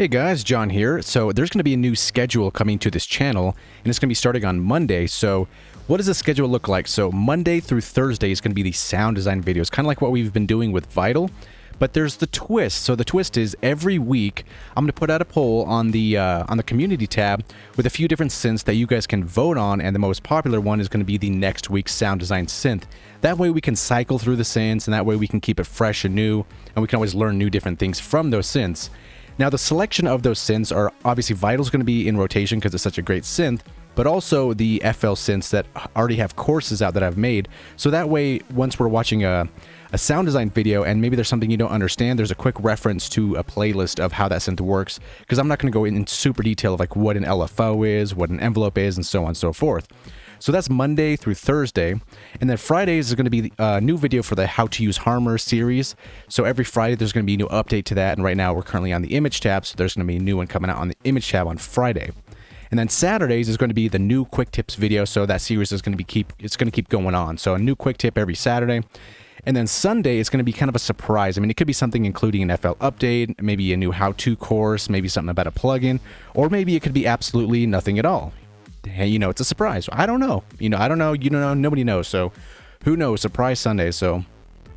Hey guys, John here. So there's going to be a new schedule coming to this channel, and it's going to be starting on Monday. So what does the schedule look like? So Monday through Thursday is going to be the sound design videos, kind of like what we've been doing with Vital. But there's the twist. So the twist is every week I'm going to put out a poll on the community tab with a few different synths that you guys can vote on, and the most popular one is going to be the next week's sound design synth. That way we can cycle through the synths, and that way we can keep it fresh and new, and we can always learn new different things from those synths. Now, the selection of those synths are obviously Vital's going to be in rotation because it's such a great synth, but also the FL synths that already have courses out that I've made. So that way, once we're watching a sound design video and maybe there's something you don't understand, there's a quick reference to a playlist of how that synth works, because I'm not going to go in super detail of like what an LFO is, what an envelope is, and so on and so forth. So that's Monday through Thursday. And then Fridays is going to be a new video for the How to Use Harmor series. So every Friday there's going to be a new update to that. And right now we're currently on the image tab, so there's going to be a new one coming out on the image tab on Friday. And then Saturdays is going to be the new quick tips video. So that series is going to keep going on. So a new quick tip every Saturday. And then Sunday is going to be kind of a surprise. I mean, it could be something including an FL update, maybe a new how-to course, maybe something about a plugin, or maybe it could be absolutely nothing at all. Hey, you know, it's a surprise. I don't know. I don't know. You don't know. Nobody knows. So who knows? Surprise Sunday. So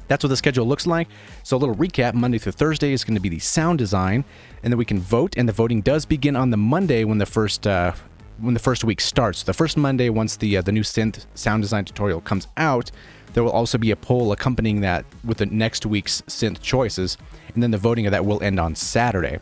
that's what the schedule looks like. So a little recap: Monday through Thursday is going to be the sound design, and then we can vote. And the voting does begin on the Monday when the first week starts. The first Monday, once the new synth sound design tutorial comes out, there will also be a poll accompanying that with the next week's synth choices, and then the voting of that will end on Saturday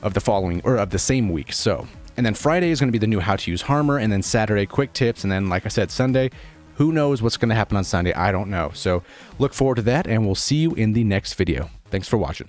of the same week. So. And then Friday is going to be the new How to Use Harmor, and then Saturday, quick tips, and then, like I said, Sunday, who knows what's going to happen on Sunday? I don't know. So look forward to that, and we'll see you in the next video. Thanks for watching.